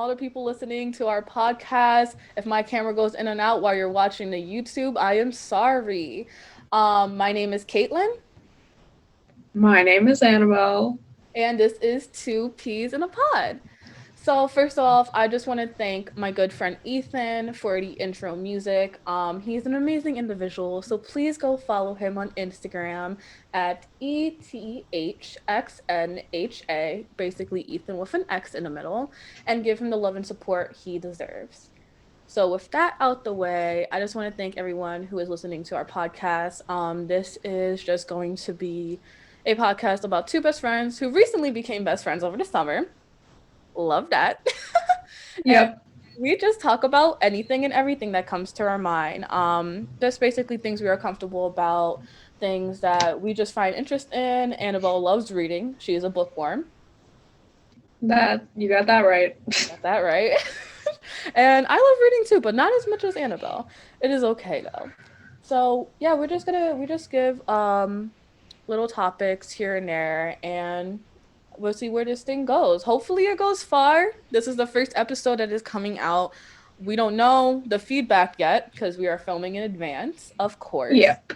all the people listening to our podcast. If my camera goes in and out while you're watching the YouTube, I am sorry. My name is Kaitlyn, My name is Annabelle. and this is Two Peas in a Pod. So first off, I just want to thank my good friend Ethan for the intro music. He's an amazing individual, so please go follow him on Instagram at ETHXNHA, basically Ethan with an X in the middle, and give him the love and support he deserves. So with that out the way, I just want to thank everyone who is listening to our podcast. This is just going to be a podcast about two best friends who recently became best friends over the summer. Love that. And Yep, we just talk about anything and everything that comes to our mind. Just basically things we are comfortable about, things that we just find interest in. Annabelle loves reading. She is a bookworm. that you got that right. Got that right. And I love reading too, but not as much as Annabelle. It is okay though. So yeah, we just give little topics here and there, and we'll see where this thing goes. Hopefully it goes far. This is the first episode that is coming out. We don't know the feedback yet because we are filming in advance, of course. Yep.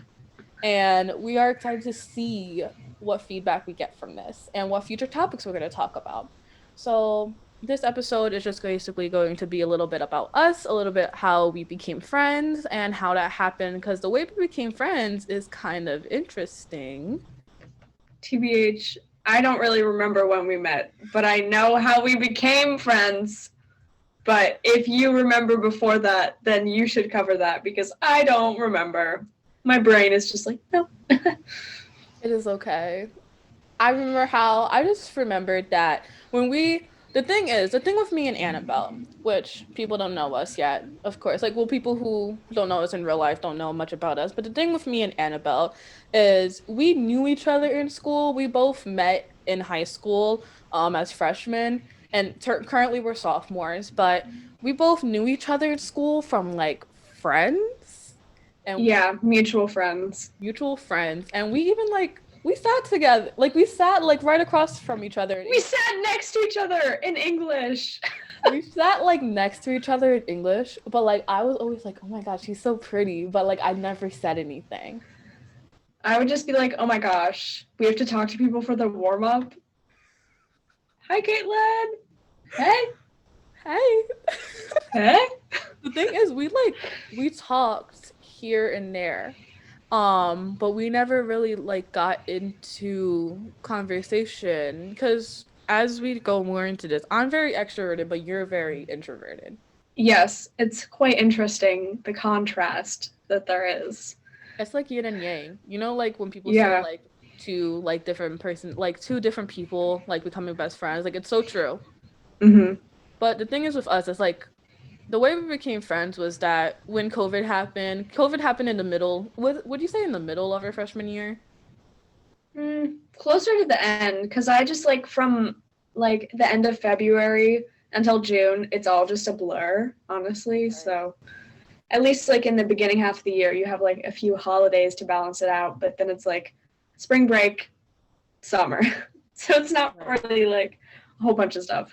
And we are excited to see what feedback we get from this and what future topics we're going to talk about. So, this episode is just basically going to be a little bit about us, a little bit how we became friends and how that happened, because the way we became friends is kind of interesting. TBH, I don't really remember when we met, but I know how we became friends. But if you remember before that, then you should cover that because I don't remember. My brain is just like, no. It is okay. I remember how I just remembered that when we the thing with me and Annabelle, which people don't know us yet, of course. Like, well, people who don't know us in real life don't know much about us. But the thing with me and Annabelle is we knew each other in school. We both met in high school as freshmen, and currently we're sophomores. But we both knew each other in school from like friends and Yeah, mutual friends. mutual friends, and we even like we sat together, like we sat like right across from each other We sat next to each other in English. we sat like next to each other in English, but like I was always like, oh my god, she's so pretty, but like I never said anything. I would just be like, oh my gosh, we have to talk to people for the warm up. Hi, Kaitlyn. Hey. Hey. Hey. The thing is, we talked here and there, but we never really like got into conversation because as we go more into this, I'm very extroverted, but you're very introverted. Yes, it's quite interesting the contrast that there is. It's like yin and yang. You know, like when people say Yeah. like two different people like becoming best friends. Like it's so true. Mm-hmm. But the thing is with us, it's like the way we became friends was that when COVID happened in the middle. Would you say in the middle of our freshman year? Closer to the end, because I just like from like the end of February until June, it's all just a blur, honestly. Right. So at least like in the beginning half of the year, you have like a few holidays to balance it out, but then it's like spring break, summer. So it's not Right. really like a whole bunch of stuff.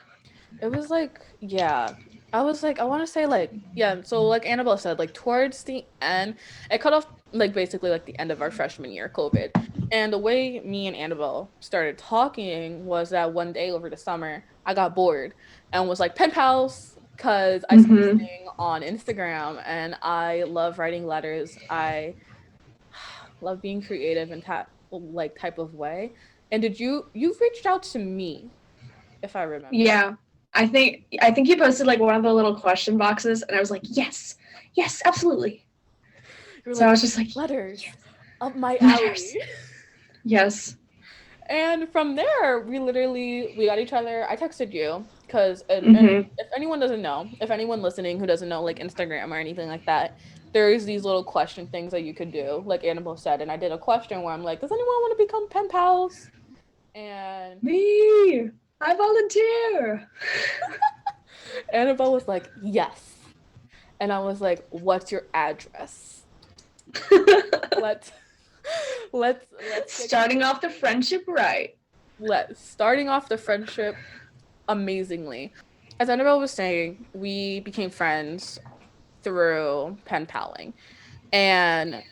It was like, yeah. I was like, I want to say like, yeah. So like Annabelle said, like towards the end, it cut off like basically like the end of our freshman year, COVID. And the way me and Annabelle started talking was that one day over the summer, I got bored and was like, pen pals, because I saw this Mm-hmm. thing on Instagram and I love writing letters. I love being creative in type of way. And you've reached out to me, if I remember. Yeah. I think you posted like one of the little question boxes and I was like, yes, yes, absolutely. You're So I like, was just like, letters up my letters. alley. Yes. And from there, we got each other. I texted you because and Mm-hmm. if anyone doesn't know, if anyone listening who doesn't know like Instagram or anything like that, there's these little question things that you could do, like Annabelle said, and I did a question where I'm like, does anyone want to become pen pals? And Me. I volunteer. Annabelle was like, yes. And I was like, what's your address? Let's let's Starting off the friendship right. let starting off the friendship amazingly. as Annabelle was saying, we became friends through pen paling. And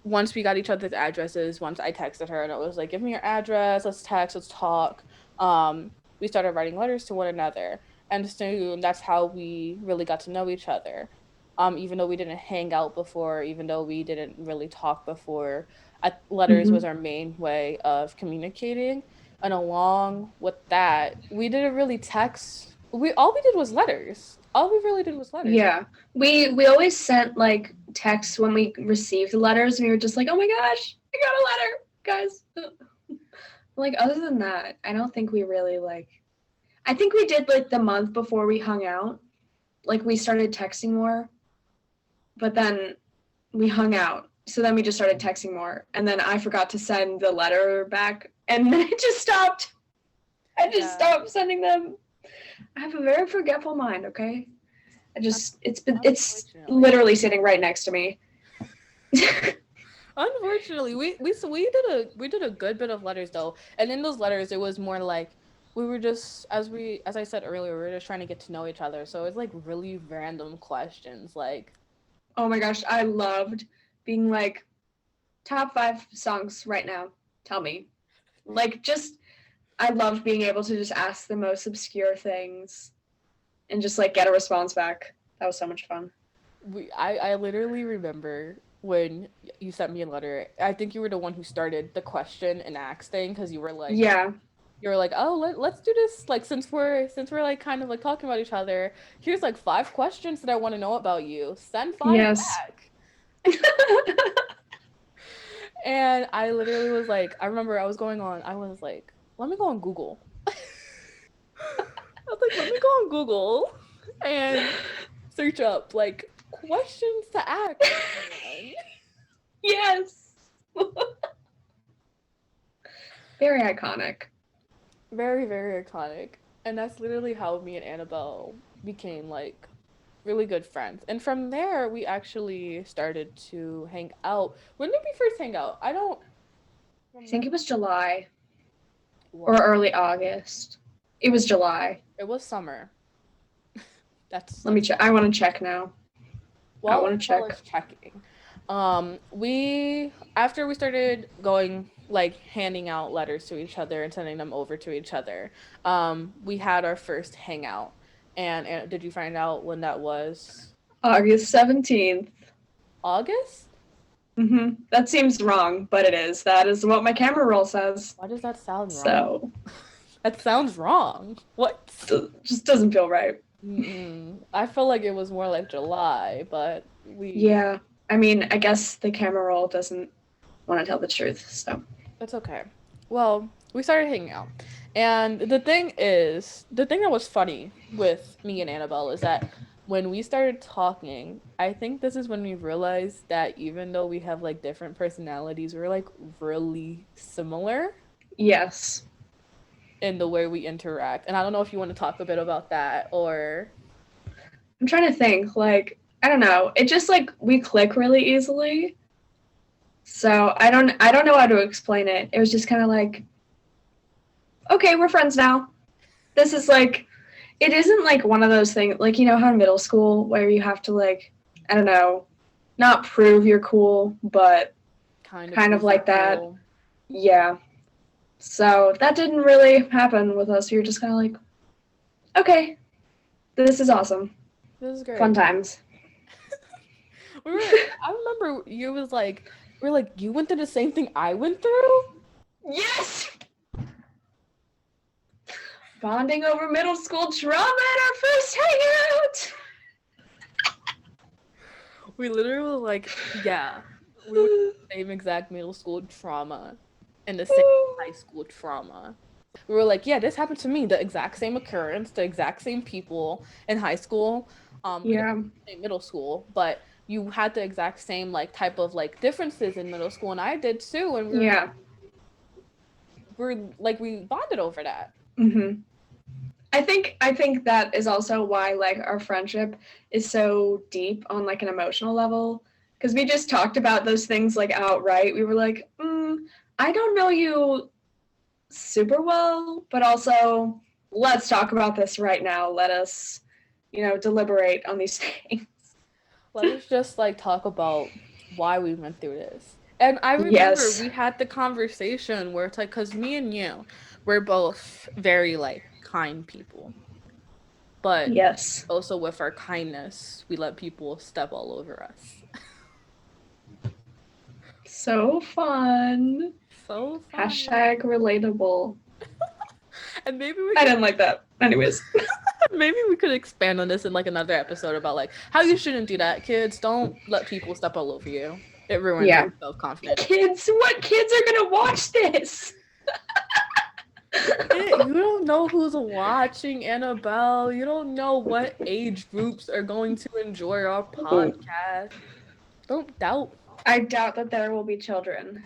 once we got each other's addresses, once I texted her and it was like, give me your address, let's text, let's talk. We started writing letters to one another. And soon that's how we really got to know each other. Even though we didn't hang out before, even though we didn't really talk before, letters was Mm-hmm. our main way of communicating. And along with that, we didn't really text. We all we did was letters. All we really did was letters. Yeah. We always sent like texts when we received letters and we were just like, oh my gosh, I got a letter, guys. Like other than that, I don't think we really like I think we did like the month before we hung out. Like we started texting more, but then we hung out. So then we just started texting more. And then I forgot to send the letter back and then it just stopped. I just Yeah. stopped sending them. I have a very forgetful mind, okay? It's Unfortunately. literally sitting right next to me. Unfortunately, we did a good bit of letters though, and in those letters it was more like we were just as I said earlier, we were just trying to get to know each other. So it's like really random questions, like Oh my gosh, I loved being like top 5 songs right now. Tell me. Like just I loved being able to just ask the most obscure things and just like get a response back. That was so much fun. I literally remember when you sent me a letter. I think you were the one who started the question and ask thing because Yeah. you were like, oh, let's do this, like since we're like kind of like talking about each other, here's like 5 questions that I want to know about you, send 5 Yes. back. And I literally was like, I remember I was going on, I was like, let me go on Google. I was like, let me go on Google and search up like questions to ask someone. Yes. Very iconic. Very, very iconic. And that's literally how me and Annabelle became like really good friends. And from there, we actually started to hang out. When did we first hang out? I don't I think remember. it was July or Was early August. It was July. it was summer. Let me That's check. I want to check now. I while want to Annabelle check. is checking. We after we started going like handing out letters to each other and sending them over to each other, we had our first hangout. And did you find out when that was? August 17th. August? That seems wrong, but it is. That is what my camera roll says. Why does that sound wrong? So, That sounds wrong. What? just doesn't feel right. Mm-mm. I feel like it was more like July, but we Yeah. I mean, I guess the camera roll doesn't want to tell the truth. So, it's okay. Well, we started hanging out. And the thing that was funny with me and Annabelle is that when we started talking, I think this is when we realized that even though we have like different personalities, we're like really similar yes. in the way we interact. And I don't know if you want to talk a bit about that or I'm trying to think. Like, I don't know. It just like we click really easily. So, I don't know how to explain it. It was just kind of like, okay, we're friends now. This is like it isn't like one of those things like you know how in middle school where you have to like I don't know, not prove you're cool, but kind of kind of prove you're like that. cool. Yeah. So that didn't really happen with us. We were just kind of like, okay, this is awesome. This is Fun great. times. I remember you was like, we are like, you went through the same thing I went through? Yes! Bonding over middle school trauma at our first hangout! We literally were like, yeah, we went through the same exact middle school trauma and the same high school trauma. We were like, yeah, this happened to me, the exact same occurrence, the exact same people in high school. We didn't Yeah. say middle school, but you had the exact same like type of like differences in middle school, and I did too, and Yeah. we bonded over that. Mm-hmm. I think that is also why like our friendship is so deep on like an emotional level because we just talked about those things like outright. We were like, I don't know you super well, but also let's talk about this right now. Let us, deliberate on these things. Let us just like talk about why we went through this. And I remember Yes. we had the conversation where it's like, because me and you, we're both very like kind people, but Yes. also with our kindness, we let people step all over us. So fun. So fun. Hashtag relatable. And maybe we I could didn't like that. Anyways. maybe we could expand on this in like another episode about like how you shouldn't do that. Kids, don't let people step all over you. It ruins your Yeah. self-confidence. Kids, what kids are gonna watch this? You don't know who's watching Annabelle. You don't know what age groups are going to enjoy our Ooh. podcast. Don't doubt. I doubt that there will be children.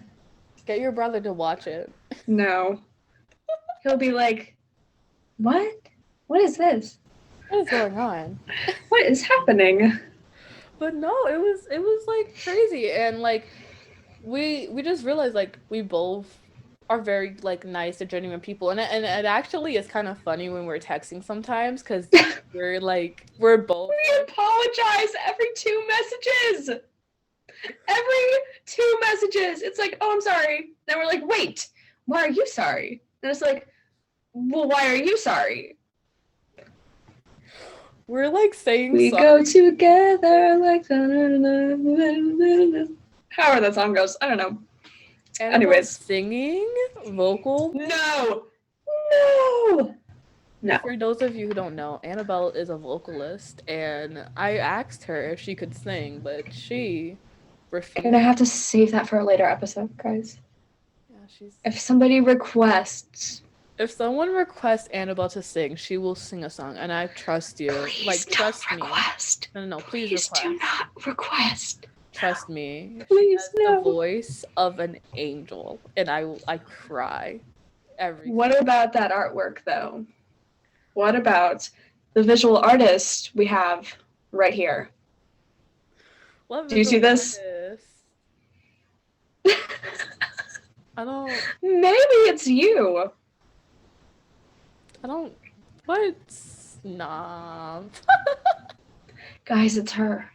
Get your brother to watch it. No. He'll be like, what? What is this? What is going on? What is happening? But no, it was like crazy, and like we just realized like we both are very like nice and genuine people, and it actually is kind of funny when we're texting sometimes because we're both We apologize every 2 messages. Every 2 messages. It's like, oh, I'm sorry. Then we're like, wait, why are you sorry? And it's like, well, why are you sorry? we're like saying We sorry. go together like however that song goes. I don't know. Anyways, Singing vocal. no. For those of you who don't know, Annabelle is a vocalist, and I asked her if she could sing, but she refused. I'm gonna have to save that for a later episode, guys. Yeah, If somebody requests, if someone requests Annabelle to sing, she will sing a song, and I trust you. please trust don't me. request. No, please request. Do not request. Trust me. Please, she has no. the voice of an angel, and I cry every. What about that artwork, though? What about the visual artist we have right here? What Do you see this? I don't. Maybe it's you. I don't. What? Nah. Guys, it's her.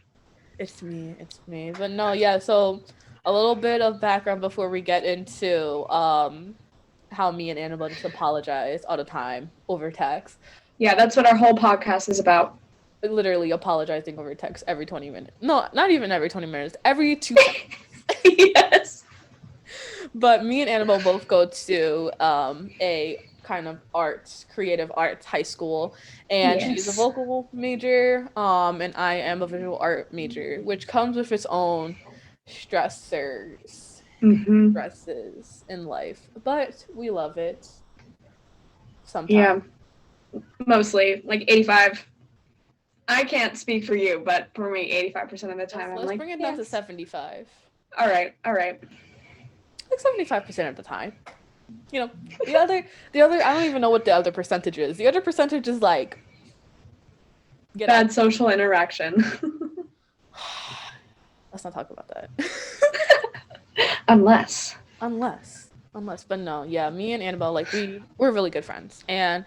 It's me. It's me. But no, yeah. So a little bit of background before we get into how me and Annabelle just apologize all the time over text. Yeah, that's what our whole podcast is about. Literally apologizing over text every 20 minutes. No, not even every 20 minutes. Every 2 seconds. Yes. But me and Annabelle both go to a kind of creative arts high school, and she's a vocal major, and I am a visual art major, which comes with its own stresses in life, but we love it sometimes. Yeah, mostly like 85. I can't speak for you, but for me, 85% of the time, let's bring it down to 75. All right. Like 75% of the time. You know, the other, I don't even know what the other percentage is. The other percentage is like bad social interaction. Let's not talk about that. Unless. But no, yeah, me and Annabelle, like we're really good friends. And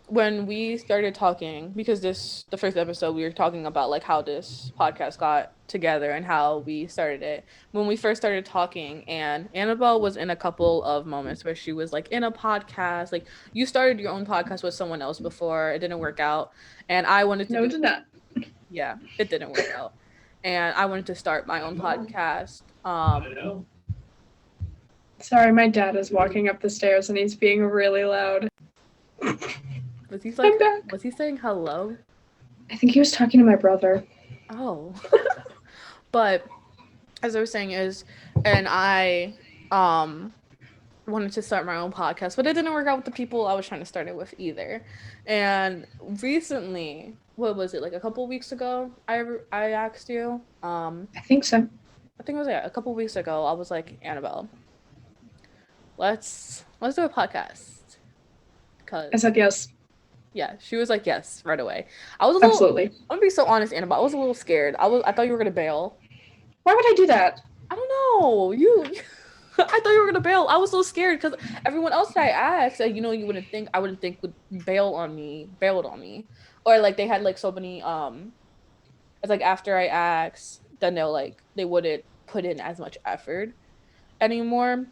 when we started talking, because the first episode we were talking about like how this podcast got together and how we started it. When we first started talking, and Annabelle was in a couple of moments where she was like in a podcast, like you started your own podcast with someone else before, it didn't work out, and I wanted to. No, it did not. Yeah, it didn't work out, and I wanted to start my own podcast. Sorry, my dad is walking up the stairs and he's being really loud. Was he like? Was he saying hello? I think he was talking to my brother. Oh. But as I was saying and I wanted to start my own podcast, but it didn't work out with the people I was trying to start it with either. And recently, what was it, like a couple weeks ago, I asked you? I think so. I think it was a couple weeks ago. I was like, Annabelle, let's do a podcast. I said yes. Yeah, she was like yes right away. I was a little. Absolutely. I'm gonna be so honest, Annabelle. I was a little scared. I thought you were gonna bail. Why would I do that? I don't know. You I thought you were gonna bail. I was so scared because everyone else that I asked, like, you wouldn't think I wouldn't think would bailed on me, or like they had like so many it's like after I asked, then they wouldn't put in as much effort anymore,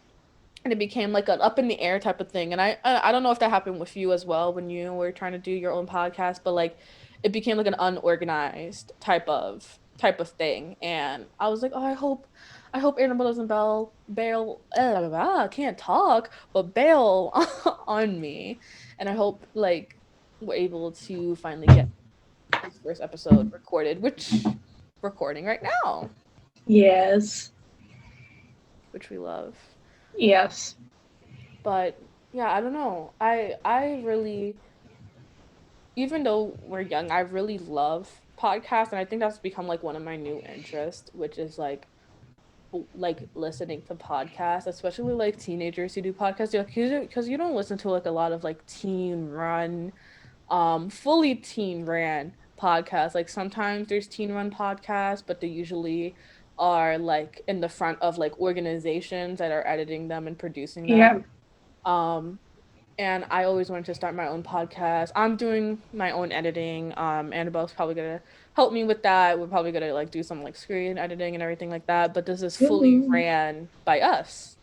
and it became like an up in the air type of thing. And I don't know if that happened with you as well when you were trying to do your own podcast, but like it became like an unorganized type of thing. And I was like, oh, I hope Annabelle doesn't bail I can't talk, but bail on me. And I hope like we're able to finally get this first episode recorded, which recording right now, Yes. which we love. Yes. But yeah, I don't know. I really, even though we're young, I really love podcasts, and I think that's become like one of my new interests, which is like listening to podcasts, especially like teenagers who do podcasts. Because you don't listen to like a lot of like teen run, fully teen ran podcasts. Like sometimes there's teen run podcasts, but they usually are like in the front of like organizations that are editing them and producing them. Yeah. Um, and I always wanted to start my own podcast. I'm doing my own editing. Annabelle's probably gonna help me with that. We're probably gonna like do some like screen editing and everything like that. But this is fully Ooh. ran by us.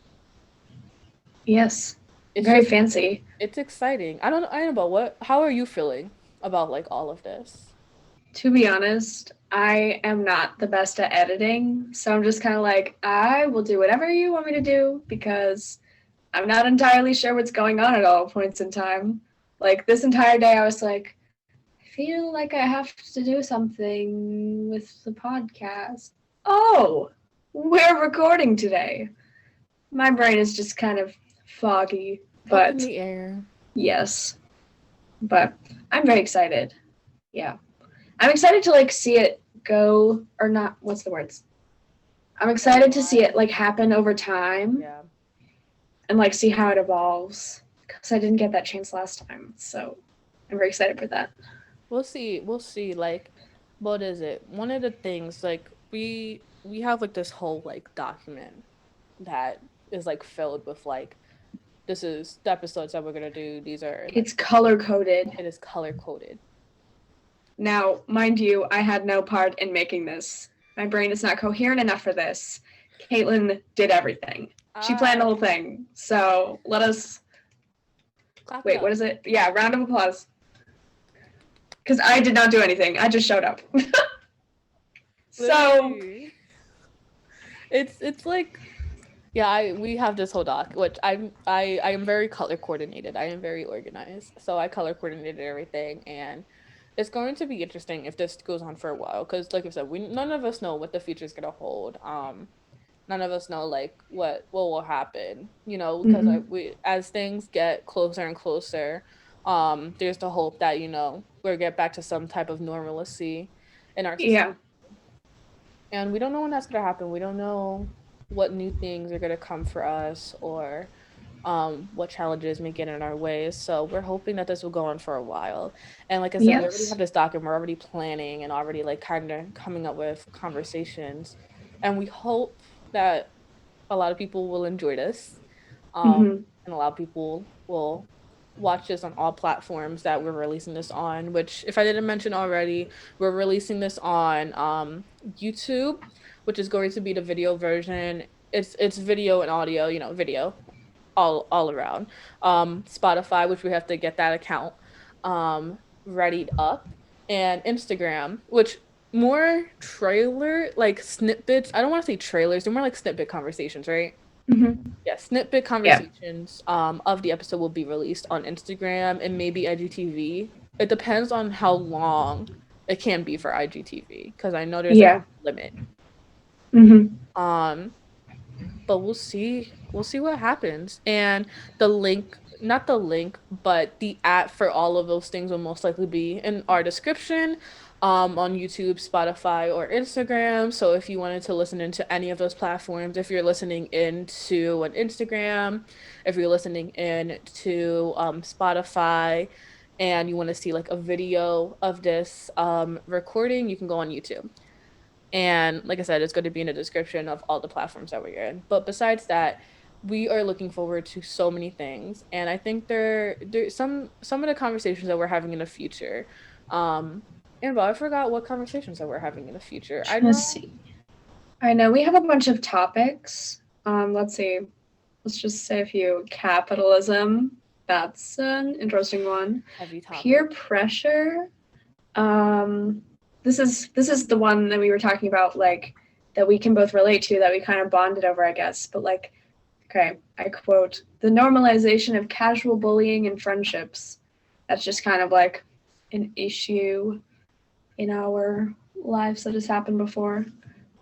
Yes. It's Very just fancy. it's exciting. I don't know, Annabelle, how are you feeling about like all of this? To be honest, I am not the best at editing, so I'm just kind of like, I will do whatever you want me to do because I'm not entirely sure what's going on at all points in time. Like this entire day, I was like, I feel like I have to do something with the podcast. Oh, we're recording today. My brain is just kind of foggy, Up in but the air. yes. But I'm very excited. Yeah. I'm excited to like see it go or not. What's the words? I'm excited to see it like happen over time Yeah. and like see how it evolves because I didn't get that chance last time. So I'm very excited for that. We'll see. We'll see. Like, what is it? One of the things, like, we have like this whole like document that is like filled with like this is the episodes that we're gonna do. These are like It's color coded. it is color coded. Now, mind you, I had no part in making this. My brain is not coherent enough for this. Kaitlyn did everything. She planned the Ah, whole thing. So let us clap it wait. What up. is it? Yeah, round of applause. Because I did not do anything. I just showed up. So Literally. It's like yeah, we have this whole doc, which I am very color coordinated. I am very organized. So I color coordinated everything, and it's going to be interesting if this goes on for a while because like I said, we none of us know what the future is going to hold. None of us know like what will happen, because mhm. we as things get closer and closer, there's the hope that we'll get back to some type of normalcy in our society, Yeah. and we don't know when that's going to happen. We don't know what new things are going to come for us, or what challenges may get in our ways. So we're hoping that this will go on for a while. And like I said, we already have Yes. this doc and we're already planning and already like kind of coming up with conversations. And we hope that a lot of people will enjoy this. Mhm. And a lot of people will watch this on all platforms that we're releasing this on, which if I didn't mention already, we're releasing this on YouTube, which is going to be the video version. It's video and audio, video all around. Spotify, which we have to get that account readied up, and Instagram, which more trailer like snippets. I don't want to say trailers, they're more like snippet conversations, right? Mhm. Yeah, snippet Yeah. conversations of the episode will be released on Instagram and maybe IGTV. It depends on how long it can be for IGTV because I know there's like Yeah. a limit. Mhm. Um, but we'll see what happens, and the link not the link but the app for all of those things will most likely be in our description, on YouTube, Spotify, or Instagram. So if you wanted to listen into any of those platforms, if you're listening into an Instagram, if you're listening in to Spotify, and you want to see like a video of this recording, you can go on YouTube. And like I said, it's going to be in the description of all the platforms that we're in. But besides that, we are looking forward to so many things, and I think there some of the conversations that we're having in the future. And I forgot what conversations that we're having in the future. I Let's know. see. I know we have a bunch of topics. Let's see. Let's just say a few. Capitalism. That's an interesting one. Heavy Peer topic. pressure. Um, this is the one that we were talking about, like that we can both relate to, that we kind of bonded over, I guess. But like, okay, I quote, the normalization of casual bullying in friendships. That's just kind of like an issue in our lives that has happened before.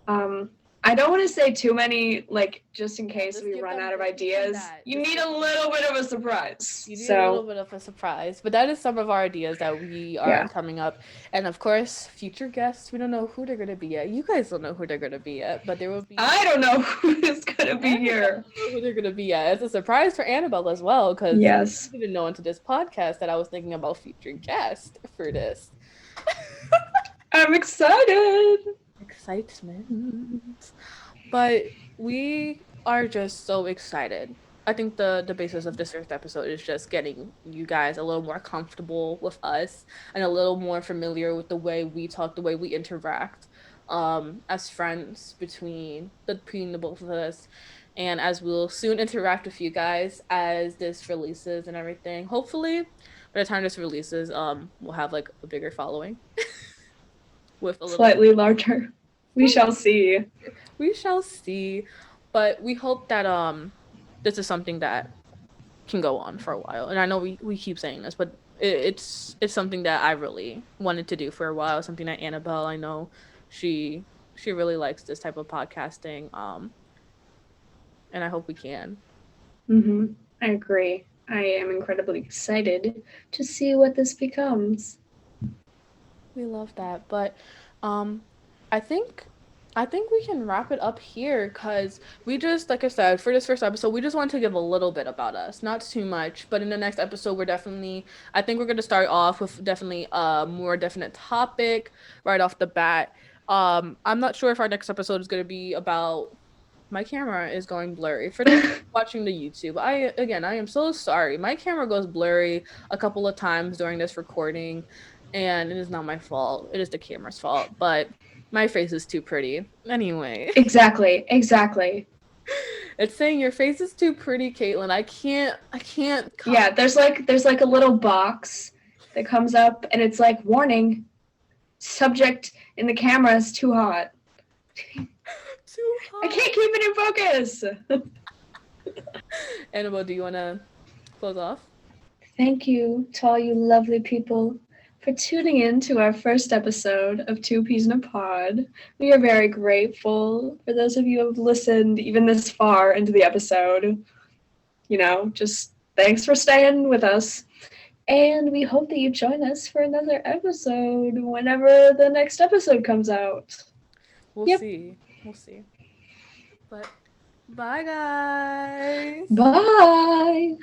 Um, I don't want to say too many, like, just in Yeah, case we run out of just give them ideas. that. You need a little bit of a surprise. You need a little So, bit of a surprise, but that is some of our ideas that we are yeah. coming up. And of course, future guests, we don't know who they're going to be yet. You guys don't know who they're going to be yet, but there will be. I don't know who is going to be Annabelle here. doesn't know who they're going to be yet. It's a surprise for Annabelle as well, because Yes. she didn't know into this podcast that I was thinking about future guests for this. I'm excited. Excitement. But we are just so excited. I think the basis of this first episode is just getting you guys a little more comfortable with us and a little more familiar with the way we talk, the way we interact as friends between the both of us. And as we'll soon interact with you guys as this releases and everything. Hopefully by the time this releases, we'll have like a bigger following with a little Slightly larger. We shall see. we shall see. But we hope that this is something that can go on for a while. And I know we keep saying this, but it's something that I really wanted to do for a while. Something that Annabelle, I know she she really likes this type of podcasting. And I hope we can. Mm-hmm. I agree. I am incredibly excited to see what this becomes. We love that. But um I think I think we can wrap it up here because we just, like I said, for this first episode, we just want to give a little bit about us, not too much. But in the next episode, I think we're going to start off with definitely a more definite topic right off the bat. I'm not sure if our next episode is going to be about, my camera is going blurry. For those watching the YouTube, I am so sorry. My camera goes blurry a couple of times during this recording, and it is not my fault. It is the camera's fault, but my face is too pretty. Anyway, Exactly. it's saying your face is too pretty, Kaitlyn. I can't Yeah, there's like a little box that comes up and it's like, warning, subject in the camera is too hot. too I hot. can't keep it in focus. Annabelle, do you want to close off? Thank you to all you lovely people for tuning in to our first episode of Two Peas in a Pod. We are very grateful for those of you who have listened even this far into the episode. You know, just thanks for staying with us. And we hope that you join us for another episode whenever the next episode comes out. We'll Yep. see. We'll see. But bye, guys. Bye.